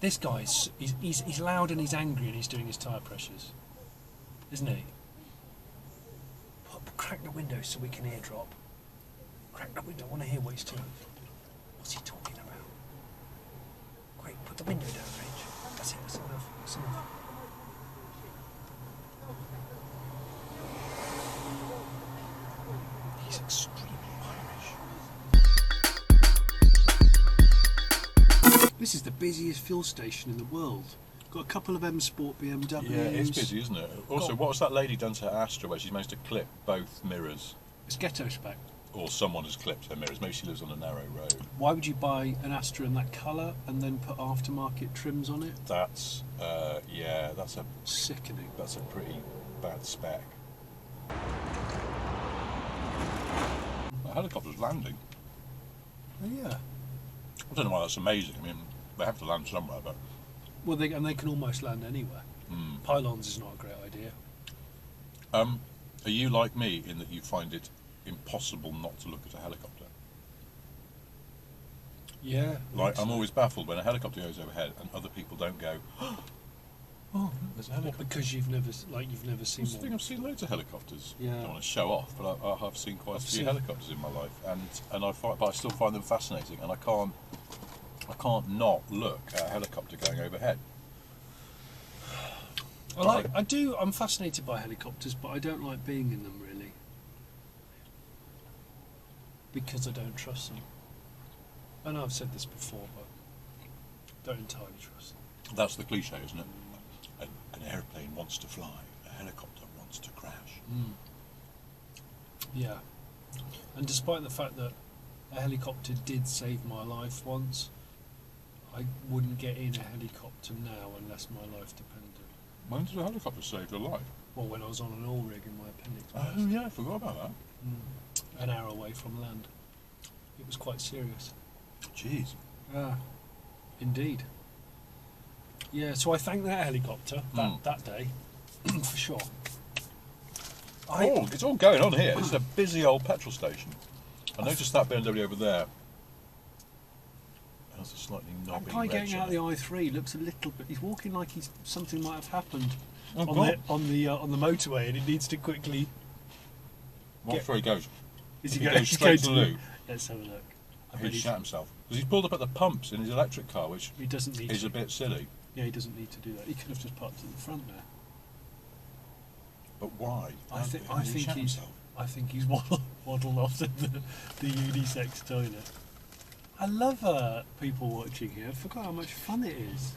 This guy's he's loud and he's angry and he's doing his tyre pressures, isn't he? Crack the window so we can eardrop. Crack the window. I want to hear what he's doing. What's he talking about? Quick, put the window down, Rich. That's it. That's enough. That's enough. He's extremely Irish. This is the busiest fuel station in the world. Got a couple of M Sport BMWs. Yeah, it's busy, isn't it? Also, what's that lady done to her Astra where she's managed to clip both mirrors? It's ghetto spec. Or someone has clipped her mirrors. Maybe she lives on a narrow road. Why would you buy an Astra in that colour and then put aftermarket trims on it? That's, yeah, that's a... Sickening. That's a pretty bad spec. The helicopter's landing. Oh, yeah. I don't know why that's amazing. I mean, they have to land somewhere, but... Well, they can almost land anywhere. Pylons is not a great idea. Are you like me in that you find it impossible not to look at a helicopter? Yeah. Like, I'm always baffled when a helicopter goes overhead and other people don't go, oh, there's a helicopter. What, because you've never seen That's the thing, one. I've seen loads of helicopters. Yeah. I don't want to show off, but I have seen quite a few helicopters in my life, and I still find them fascinating, and I can't not look at a helicopter going overhead. I'm fascinated by helicopters, but I don't like being in them really. Because I don't trust them. I know I've said this before, but don't entirely trust them. That's the cliche, isn't it? An airplane wants to fly, a helicopter wants to crash. Yeah. And despite the fact that a helicopter did save my life once, I wouldn't get in a helicopter now unless my life depended. When did a helicopter save your life? Well, when I was on an oil rig and my appendix burst. Oh yeah, I forgot about that. An hour away from land. It was quite serious. Jeez. Indeed. Yeah, so I thank that helicopter that day, for sure. It's all going on here. This is a busy old petrol station. I noticed that BMW over there. That's a slightly knobby That guy getting out it. the I3 looks a little bit. He's walking like something might have happened Oh, on the motorway, and he needs to quickly. Watch where he goes. Is If he he going goes straight to the loo, Let's have a look. I bet he'd shat himself. Because he's pulled up at the pumps in his electric car, which he doesn't need is to. a bit silly. Yeah, he doesn't need to do that. He could have just parked at the front there. But why? I think he's waddled off to the unisex toilet. I love people watching here. I forgot how much fun it is.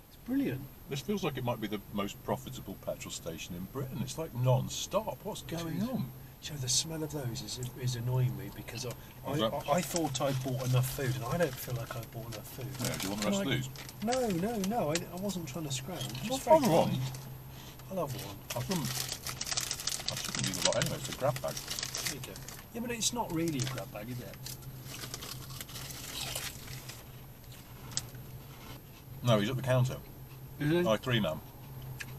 It's brilliant. This feels like it might be the most profitable petrol station in Britain. It's like non-stop. What's going on? Joe, the smell of those is annoying me because I thought I bought enough food, and I don't feel like I bought enough food. Yeah, do you want the rest of these? No. I wasn't trying to scrounge. What's wrong with one? I love one. I shouldn't use a lot anyway. It's a grab bag. There you go. Yeah, but it's not really a grab bag, is it? No, he's at the counter. Is he? I3 man.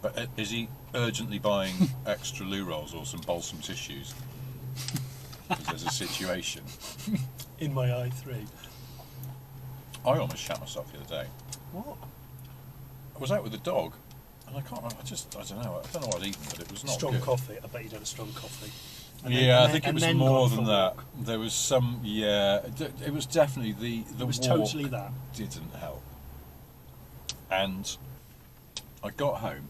But is he urgently buying extra loo rolls or some balsam tissues? Because there's a situation. In my i3. I almost shat myself the other day. What? I was out with the dog, and I can't remember. I don't know what I'd eaten, but it was not Strong good. coffee. I bet you'd had a strong coffee. I think it was more than that. There was some. Yeah, it was definitely the It was walk totally that. didn't help. And I got home,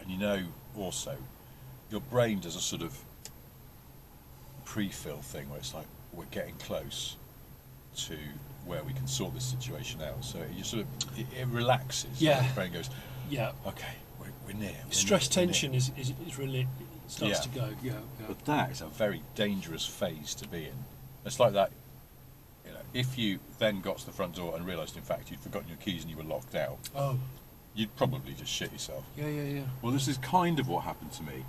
and also, your brain does a sort of pre-fill thing where it's like, we're getting close to where we can sort this situation out. So you sort of, it relaxes. Yeah. Your brain goes, Yeah. okay, we're near. Stress tension is really starts to go. Yeah. But that is a very dangerous phase to be in. It's like that. If you then got to the front door and realised, in fact, you'd forgotten your keys and you were locked out, Oh. you'd probably just shit yourself. Yeah. Well, this is kind of what happened to me.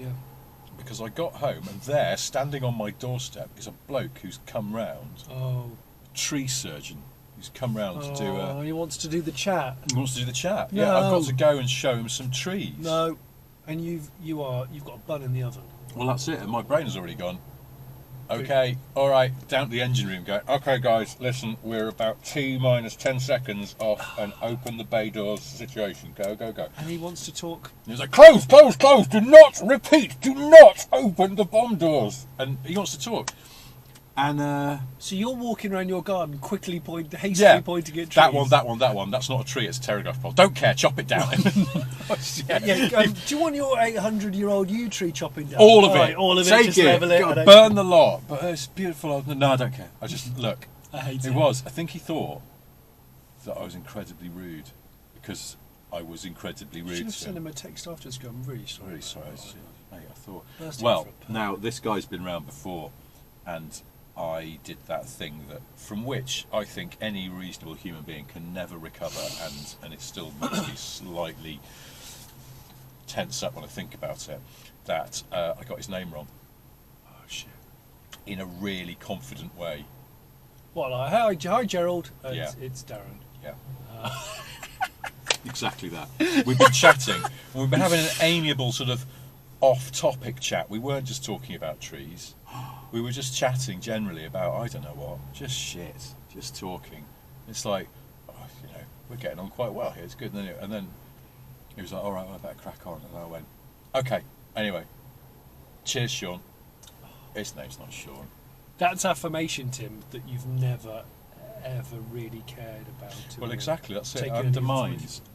Yeah. Because I got home and there, standing on my doorstep, is a bloke who's come round, Oh. a tree surgeon, who's come round to do Oh, he wants to do the chat. He wants to do the chat. No. Yeah, I've got to go and show him some trees. No. And you've got a bun in the oven. Well, that's it. And my brain has already gone, Okay, all right, down to the engine room, go, okay, guys, listen, we're about T minus 10 seconds off and open the bay doors situation. Go, go, go. And he wants to talk. And he's like, close, close, close, do not, repeat, do not open the bomb doors. And he wants to talk. And so you're walking around your garden, hastily pointing at trees. that one. That's not a tree, it's a telegraph pole. Don't care, chop it down. Do you want your 800-year-old yew tree chopping down? All of it. Right, all of it. Take just it. level it. Burn the lot. But it's beautiful. No, I don't care. I just look. I hate it. It was. I think he thought that I was incredibly rude because I was incredibly rude. You should have to sent him. him a text after. Go, I'm really sorry. Really sorry, mate. I thought. Bursting Well, for a pun. now this guy's been round before, and I did that thing that from which I think any reasonable human being can never recover, and it still makes me slightly tense up when I think about it. That I got his name wrong. Oh shit! In a really confident way. What? Like, hi, Gerald. Yeah. It's Darren. Yeah. Exactly that. We've been chatting, and we've been having an amiable sort of off-topic chat. We weren't just talking about trees. We were just chatting generally about, I don't know what, just shit, just talking. It's like, oh, we're getting on quite well here, it's good. And then he was like, all right, well, I better crack on. And I went, okay, anyway, cheers, Sean. His name's not Sean. That's affirmation, Tim, that you've never, ever really cared about. Well, exactly, that's it. Taken any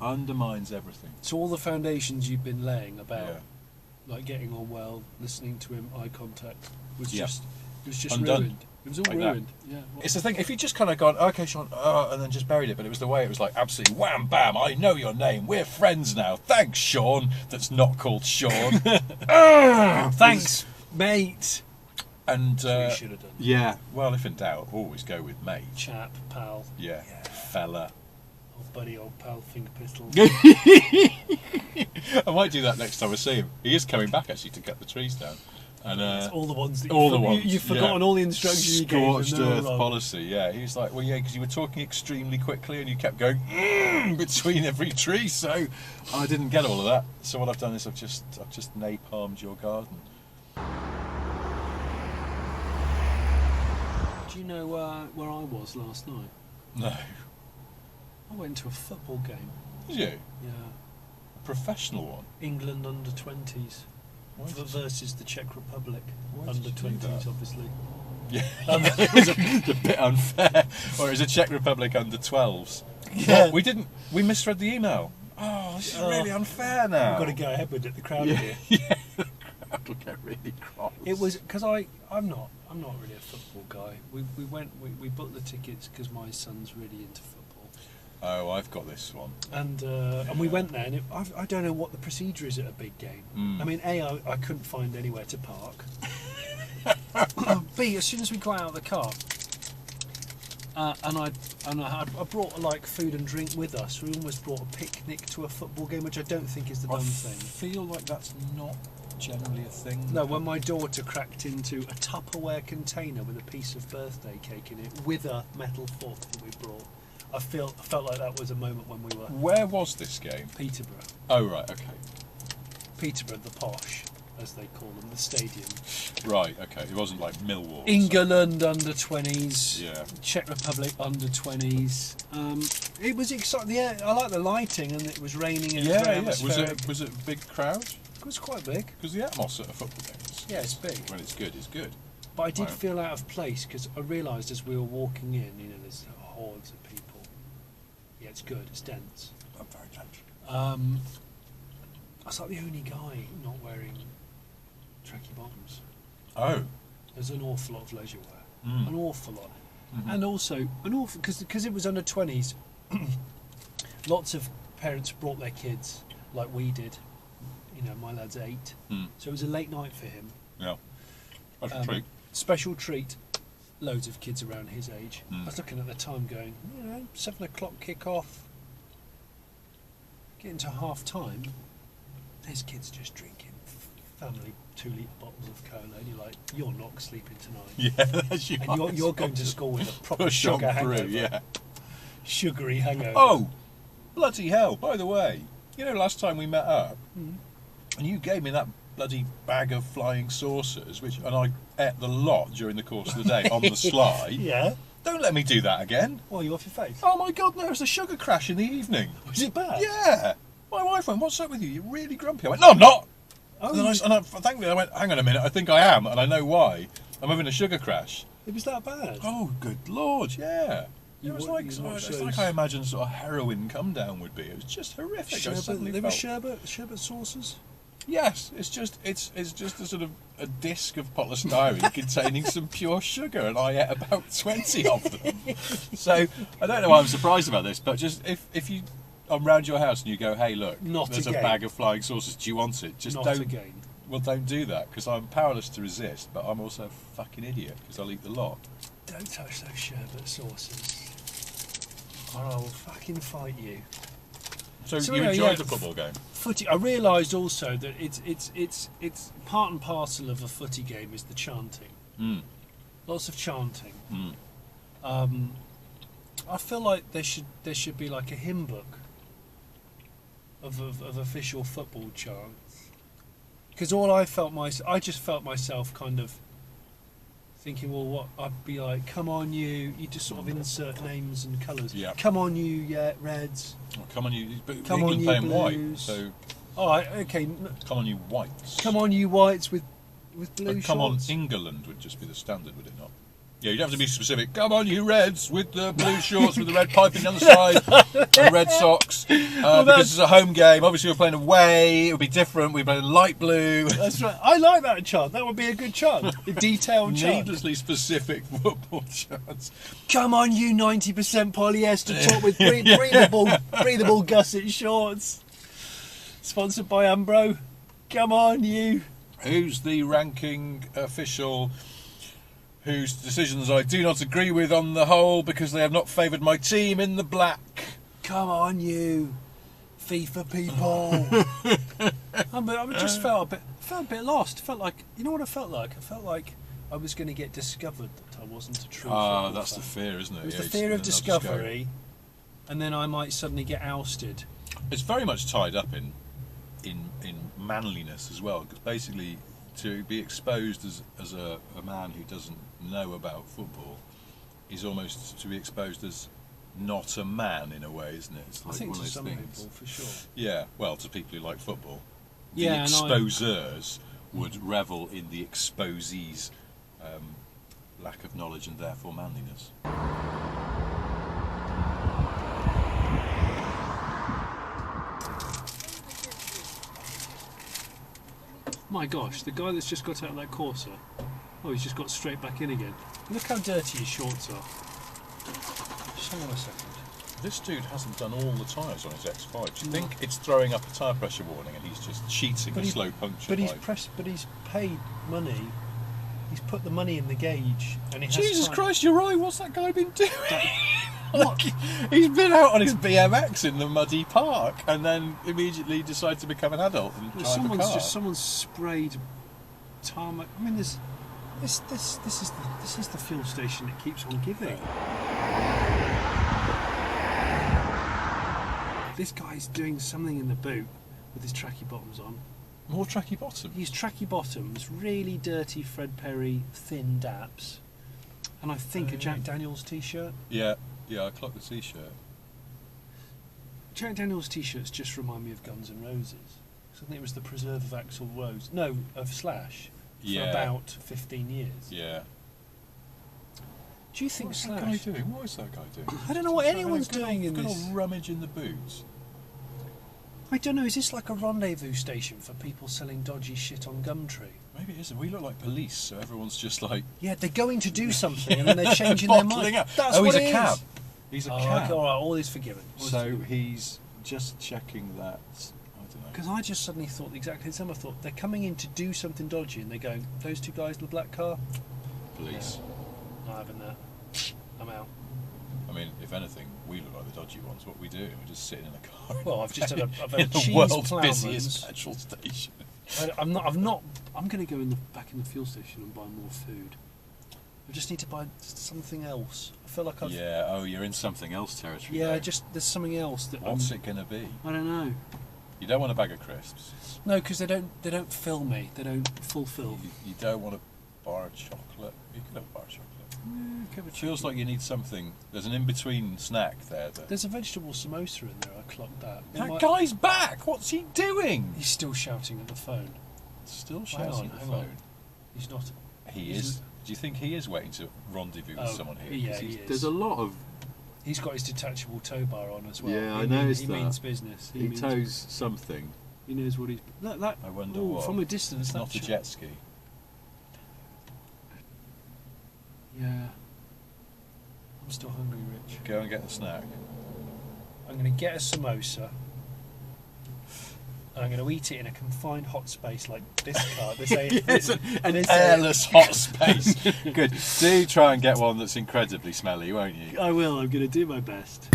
Undermines everything. So all the foundations you've been laying about, Yeah. like getting on well, listening to him, eye contact, was Yeah. just Undone. ruined. It was all Like that. ruined. Yeah. It's the thing, if you just kind of gone, okay, Sean, and then just buried it, but it was the way it was like, absolutely wham, bam, I know your name, we're friends now, thanks, Sean, that's not called Sean. Thanks, mate. And, That's what you should have done. yeah, well, if in doubt, always go with mate. Chap, pal, Yeah, fella. old buddy, old pal, finger pistol. I might do that next time I see him. He is coming back, actually, to cut the trees down. And It's all the ones that you've forgotten all the instructions you gave. Scorched and they're earth wrong. policy, yeah. He was like, well, yeah, because you were talking extremely quickly and you kept going between every tree, so I didn't get all of that. So what I've done is I've just napalmed your garden. Do you know where I was last night? No. I went to a football game. Did you? Yeah. A professional one? England under 20s Why did you- versus the Czech Republic Why did under you do 20s, that? obviously. Yeah. It was a bit unfair. Or is it Czech Republic under 12s? Yeah. What? We misread the email. Oh, this is really unfair now. We've got to go ahead with it. The crowd are here. Yeah, the crowd will get really cross. It was because I'm not really a football guy. We booked the tickets because my son's really into football. Oh, I've got this one. And we went there, and I don't know what the procedure is at a big game. Mm. I mean, I couldn't find anywhere to park. B, as soon as we got out of the car, and I brought like food and drink with us. We almost brought a picnic to a football game, which I don't think is the done thing. I feel like that's not generally a thing. No, when my daughter cracked into a Tupperware container with a piece of birthday cake in it, with a metal fork that we brought, I felt like that was a moment when we were Where was this game? Peterborough. Oh, right, okay. Peterborough, the posh, as they call them, the stadium. Right, okay. It wasn't like Millwall. or England under 20s. Yeah. Czech Republic under 20s. It was exciting. Yeah, I like the lighting, and it was raining. And something. it was very Yeah. atmospheric. Was it a big crowd? It was quite big. Because the atmos at a football game is... Yeah, it's big. When it's good, it's good. But I did Right. feel out of place because I realised as we were walking in, there's hordes of people. Yeah, it's good. It's dense. I'm very tense. I was like the only guy not wearing Tracky bottoms. Oh. There's an awful lot of leisure wear. Mm. An awful lot. Mhm. And also, an awful because it was under 20s, lots of parents brought their kids like we did. My lad's 8. Mm. So it was a late night for him. Yeah. Special treat. Special treat. Loads of kids around his age. Mm. I was looking at the time going, 7 o'clock kick off. Getting to half time. There's kids just drinking family 2-litre bottles of cola, and you're like, you're not sleeping tonight. Yeah, that's you. And you're going to school with a proper Push on sugar through, hangover. yeah. Sugary hangover. Oh, bloody hell! By the way, last time we met up, Mm. and you gave me that bloody bag of flying saucers, and I ate the lot during the course of the day on the sly. Yeah. Don't let me do that again. Well, you off your face? Oh my God, no, it was a sugar crash in the evening. Was it bad? Yeah. My wife went, "What's up with you? You're really grumpy." I went, "No, I'm not." Oh, Thankfully, I went, "Hang on a minute, I think I am, and I know why. I'm having a sugar crash." it was that bad? Oh, good Lord, yeah. You It was wa- like you watched it's those- like I imagined sort of heroin come down would be. It was just horrific. I suddenly There were felt- sherbet sauces? Yes, it's just a sort of a disc of polystyrene containing some pure sugar, and I ate about 20 of them. So I don't know why I'm surprised about this, but just if I'm round your house and you go, "Hey, look, Not there's again. a bag of flying saucers. Do you want it?" Just Not don't. again. Well, don't do that, because I'm powerless to resist, but I'm also a fucking idiot because I'll eat the lot. Don't touch those sherbet sauces. Or I will fucking fight you. So So you anyway, enjoyed yeah, the football game? Footy. I realised also that it's part and parcel of a footy game is the chanting. Mm. Lots of chanting. Mm. I feel like there should be like a hymn book of official football chants. Because I just felt myself kind of thinking, well, what I'd be like, "Come on, you just sort of insert names and colours. Yeah. Come on, you, yeah, Reds. Oh, come on, you. But Come England on, you playing white, Blues. so All right, okay. come on, you whites. Come on, you whites with blue Come on, shorts. England would just be the standard, would it not? Yeah, you'd have to be specific. Come on, you Reds with the blue shorts with the red piping down the side and red socks. Because it's a home game. Obviously, we're playing away. It would be different. We're playing light blue. That's right. I like that chant. That would be a good chant. A detailed chant. Needlessly specific football chants. Come on, you 90% polyester top with breathable gusset shorts. Sponsored by Umbro. Come on, you. Who's the ranking official whose decisions I do not agree with on the whole because they have not favoured my team in the black? Come on, you. FIFA people. I just felt a bit lost. Felt like, you know what I felt like? I felt like I was going to get discovered that I wasn't a true football That's the fan. fear, isn't it? It was Yeah, the you fear of just- they'll just go. discovery, and then I might suddenly get ousted. It's very much tied up in manliness as well, because basically to be exposed as a man who doesn't know about football is almost to be exposed as not a man in a way, isn't it? It's I like think one to of those some things. people, for sure. Yeah, well, to people who like football, the Yeah, and exposers would revel in the exposees' lack of knowledge and therefore manliness. My gosh, the guy that's just got out of that Corsa, he's just got straight back in again. Look how dirty his shorts are. Just hang on a second. This dude hasn't done all the tyres on his X5. Do you think it's throwing up a tyre pressure warning and he's just cheating a slow puncture? But he's paid money. He's put the money in the gauge, and he has Jesus time. Christ, you're right. What's that guy been doing? Like, he's been out on his BMX in the muddy park and then immediately decided to become an adult and drive a car. Someone's sprayed tarmac. I mean, this is the fuel station that keeps on giving. This guy's doing something in the boot with his tracky bottoms on. More tracky bottom. His tracky bottoms, really dirty Fred Perry thin daps, and I think a Jack Daniels t-shirt. Yeah, I clocked the t-shirt. Jack Daniels t-shirts just remind me of Guns N' Roses. So I think it was the preserve of Axl Rose. No, of Slash. For Yeah. about 15 years. Yeah. Do you think What's Slash? that guy doing? What is that guy doing? I don't know what anyone's Good doing in good this. old rummage in the boots. I don't know, is this like a rendezvous station for people selling dodgy shit on Gumtree? Maybe it isn't. We look like police, so everyone's just like Yeah, they're going to do something and then they're changing their bottling mind. up. That's Oh, what he's it a is. cab. He's a cab. Okay, alright, all is forgiven. So he's just checking that. I don't know. Because I just suddenly thought exactly the same. I thought they're coming in to do something dodgy and they're going, those two guys in the black car? Police. Not having that. I'm out. I mean, if anything, we look like the dodgy ones. What we do, we're just sitting in a car. Well, I've just had in a the cheese world's Plowman's. busiest petrol station. I'm going to go back in the fuel station and buy more food. I just need to buy something else. I feel like I've... Yeah. Oh, you're in something else territory. Yeah, though. there's something else that What's it going to be? I don't know. You don't want a bag of crisps. No, because they don't fill me. They don't fulfil. You don't want a bar of chocolate. You could have a bar of chocolate. It feels like you need something. There's an in-between snack there. There's a vegetable samosa in there. I clocked that. That guy's back. What's he doing? He's still shouting at the phone. Still shouting at the phone. He's not. He is. Do you think he is waiting to rendezvous with someone here? Yeah, he is. There's a lot of. He's got his detachable tow bar on as well. Yeah, I noticed he that. He means business. He tows something. He knows what he's. That. I wonder ooh, what. From a distance, It's not a jet ski. Yeah. I'm still hungry, Rich. Go and get the snack. I'm going to get a samosa. I'm going to eat it in a confined hot space like this car. This an airless hot space. Good. Do try and get one that's incredibly smelly, won't you? I will. I'm going to do my best.